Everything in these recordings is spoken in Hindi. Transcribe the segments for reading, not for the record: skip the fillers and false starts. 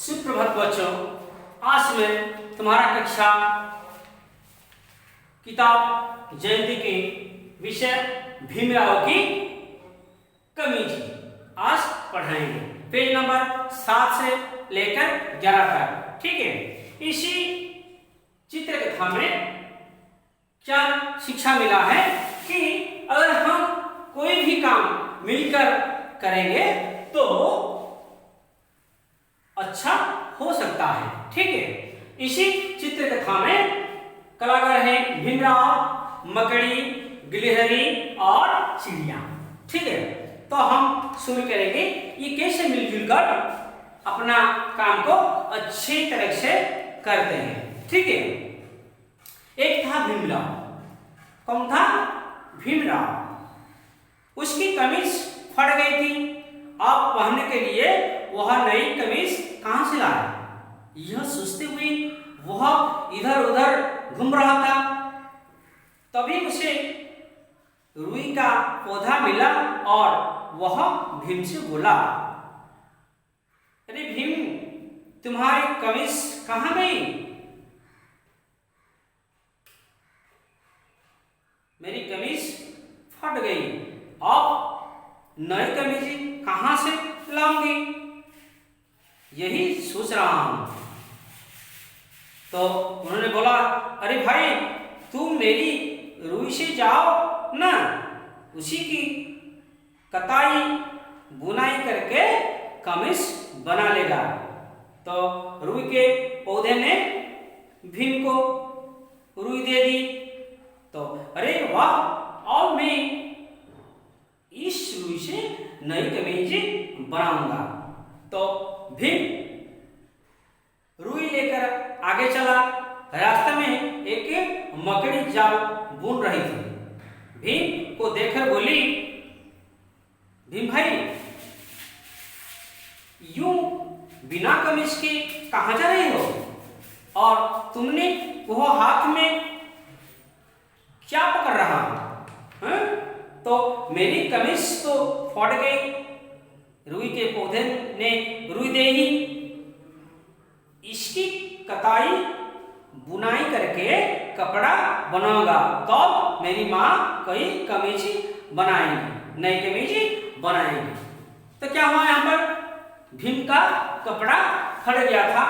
सुप्रभात बच्चों, आज मैं तुम्हारा कक्षा किताब जयंती के विषय भीमराव की कमीज आज पढ़ाएंगे। पेज नंबर 7 से लेकर 11 तक। ठीक है, इसी चित्रकथा में क्या शिक्षा मिला है कि अगर हम कोई भी काम मिलकर करेंगे तो अच्छा हो सकता है। ठीक है, इसी चित्रकथा में कलाकार हैं भीमराव, मकड़ी, गिलहरी और चिड़िया। ठीक है, तो हम शुरू करेंगे ये कैसे मिलजुल कर अपना काम को अच्छी तरह से करते हैं। ठीक है, एक था भीमराव। कौन था? भीमराव। उसकी कमीज फट गई थी। अब पहनने के लिए वह नई कमीज कहां से लाया? यह सोचते हुए वह इधर उधर घूम रहा था। तभी उसे रुई का पौधा मिला और वह भीम से बोला, अरे भीम, तुम्हारी कमीज कहां गई? मेरी कमीज फट गई, अब नई कमीज कहां से लाऊंगी? यही सोच रहा हूं। तो उन्होंने बोला, अरे भाई, तुम मेरी रुई से जाओ ना, उसी की कताई बुनाई करके कमीज बना लेगा। तो रुई के पौधे ने भीम को रुई दे दी। तो अरे वाह, और मैं इस रुई से नई कमीज बनाऊंगा। तो भीम रुई लेकर आगे चला। रास्ते में एक मकड़ी जाल बुन रही थी। भीम को देखकर बोली, भीम भाई, यूं बिना कमीज के कहां जा रहे हो? और तुमने वह हाथ में क्या पकड़ रहा है? तो मेरी कमीज तो फट गई, रुई के पौधे ने रुई दे ही, इसकी कताई बुनाई करके कपड़ा बनाऊंगा, तो मेरी माँ कई कमीज बनाएंगी, नई कमीज बनाएंगी। तो क्या हुआ? यहाँ पर भीम का कपड़ा फट गया था।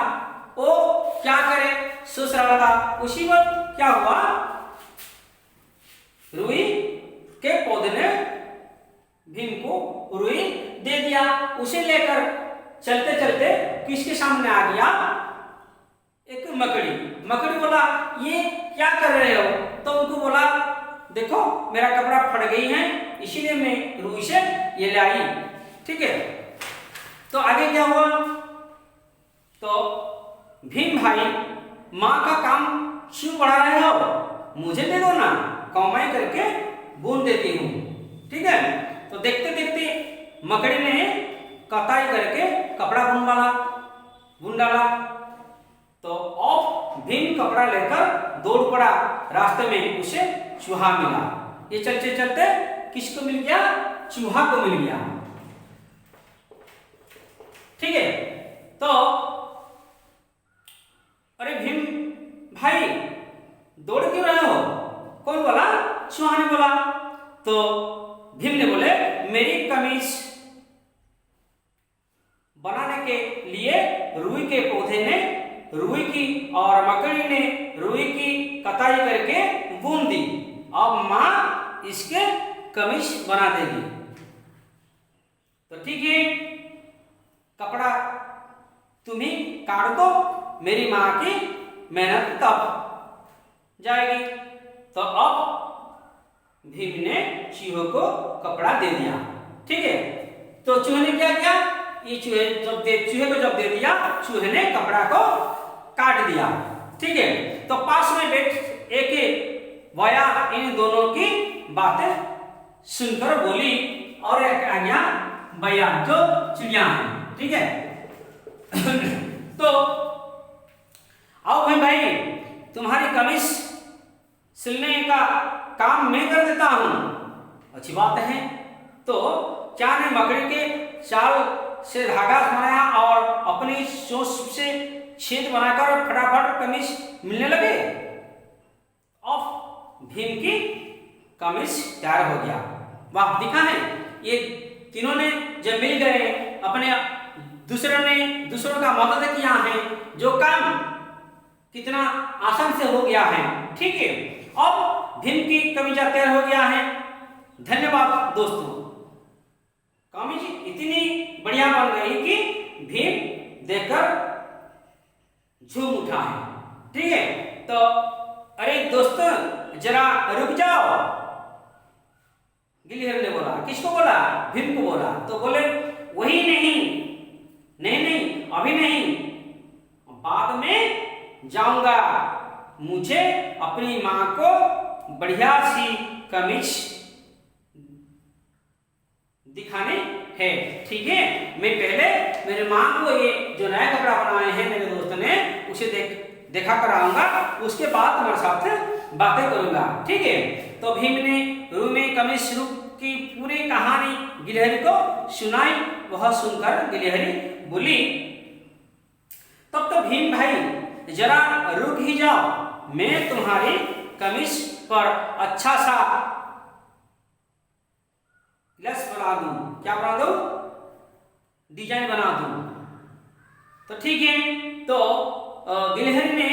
वो क्या करे, सोच रहा था। उसी वक्त क्या हुआ, रुई के पौधे ने भीम को रुई दे दिया। उसे लेकर चलते चलते किसके सामने आ गया? एक मकड़ी। मकड़ी बोला, ये क्या कर रहे हो? तो उनको बोला, देखो मेरा कपड़ा फट गई है, इसीलिए मैं रुई से ये लाई। ठीक है, तो आगे क्या हुआ? तो भीम भाई, माँ का काम क्यों बढ़ा रहे हो? मुझे दे दो ना, कमाई करके बुन देती हूँ। ठीक है, तो देखते देखते मकड़ी ने कताई करके कपड़ा बुन डाला। तो अब भीम कपड़ा लेकर दौड़ पड़ा। रास्ते में उसे चूहा मिला। ये चलते चलते किसको मिल गया? चूहा को मिल गया। ठीक है, तो अरे भीम भाई, दौड़ क्यों रहे हो? कौन बोला? चूहा ने बोला। तो भीम ने बोले, मेरी कमीज बनाने के लिए रुई के पौधे ने रुई की और मकड़ी ने रुई की कताई करके बुन दी। अब माँ इसके कमीज बना देगी। तो ठीक है, कपड़ा तुम ही काट दो, मेरी माँ की मेहनत तब जाएगी। तो अब भीम ने चूहे को कपड़ा दे दिया। ठीक है, तो चूहे ने क्या किया? ये चूहे को जब दे दिया, चूहे ने कपड़ा को काट दिया। ठीक है, तो पास में बैठ एक भैया इन दोनों की बातें सुनकर बोली, और एक आ गया भैया जो चिड़िया है। ठीक है, तो आओ भाई, तुम्हारी कमीज सिलने का काम मैं कर देता हूं। अच्छी बात है। तो क्या ने मकड़ी के चाल से धागा बनाया और अपनी चोंच से छेद बनाकर फटाफट कमीज मिलने लगे। अब भीम की कमीज तैयार हो गया। वाह, दिखा है ये तीनों ने जब मिल गए, अपने दूसरों का मदद किया है, जो काम कितना आसान से हो गया है। ठीक है, अब भीम की कमीज तैयार हो गया है। धन्यवाद दोस्तों। कमीज इतनी बढ़िया बन गई कि भीम देखकर झूम उठा है। ठीक है, तो अरे दोस्तों जरा रुक जाओ, गिलहरी ने बोला। किसको बोला? भीम को बोला। तो बोले वही नहीं, अभी नहीं, बाद में जाऊंगा, मुझे अपनी माँ को बढ़िया सी कमीज दिखाने है। ठीक है, मैं पहले मेरी माँ को ये जो नया कपड़ा बनाए हैं मेरे दोस्त ने, उसे देखा कर आऊंगा, उसके बाद तुम्हारे साथ बातें करूंगा। ठीक है, तो भीम ने रूम में कमीज शुरू की पूरी कहानी गिलहरी को सुनाई। वह सुनकर गिलहरी बोली, तब तो भीम भाई जरा रुक ही जाओ, मैं तुम्हारी कमीज पर अच्छा सा लेस बना दूं। क्या बना दूं? डिजाइन बना दूं। तो ठीक है, तो गिलहरी ने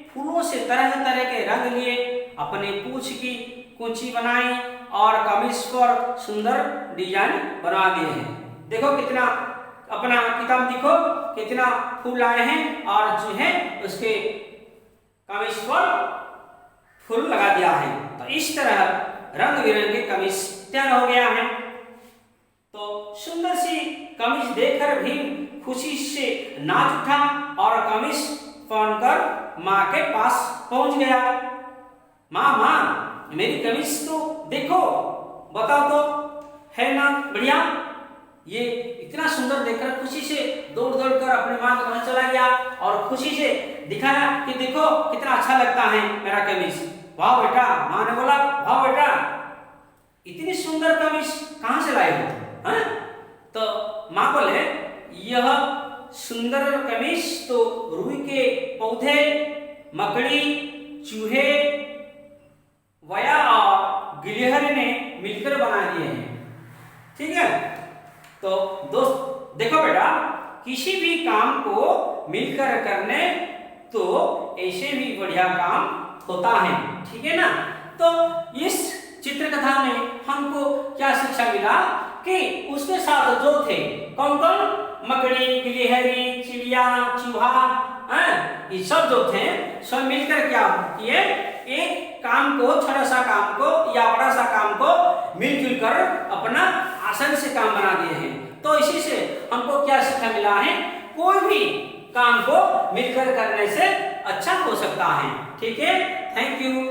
फूलों से तरह तरह के रंग लिए, अपने पूंछ की कुंची बनाई और कमीज पर सुंदर डिजाइन बना दिए हैं। देखो कितना, अपना किताब देखो कितना फूल लाए हैं और जो है उसके कमीज पर फूल लगा दिया है। तो इस तरह रंग बिरंगे कमीज तैयार हो गया है। तो सुंदर सी कमीज देखकर भीम खुशी से नाच उठा और कमीज पहनकर माँ के पास पहुंच गया। माँ, मेरी कमीज तो देखो, बताओ तो, है ना बढ़िया? ये इतना सुंदर देखकर खुशी से दौड़ कर अपने माँ के पास चला गया और खुशी से दिखाया कि देखो कितना अच्छा लगता है मेरा कमीज। वाह बेटा, माँ ने बोला, वाह बेटा, इतनी सुंदर कमीज कहाँ से लाए हो? तो माँ बोले, यह सुंदर कमीज तो रुई के पौधे, मकड़ी, चूहे, वया और गिलहरी ने मिलकर बना दिए हैं। ठीक है, तो दोस्त देखो बेटा, किसी भी काम को मिलकर करने तो ऐसे भी बढ़िया काम होता है। ठीक है ना? तो इस चित्रकथा में हमको क्या शिक्षा मिला कि उसके साथ जो थे कौन कौन, मकड़ी, गिलहरी, चिड़िया, चूहा, ये सब जो थे सब मिलकर क्या किए, एक काम को, छोटा सा काम को या बड़ा सा काम को मिलजुल कर अपना आसान से काम बना दिए हैं। तो इसी से हमको क्या शिक्षा मिला है, कोई भी काम को मिलकर करने से अच्छा हो सकता है। ठीक है, थैंक यू।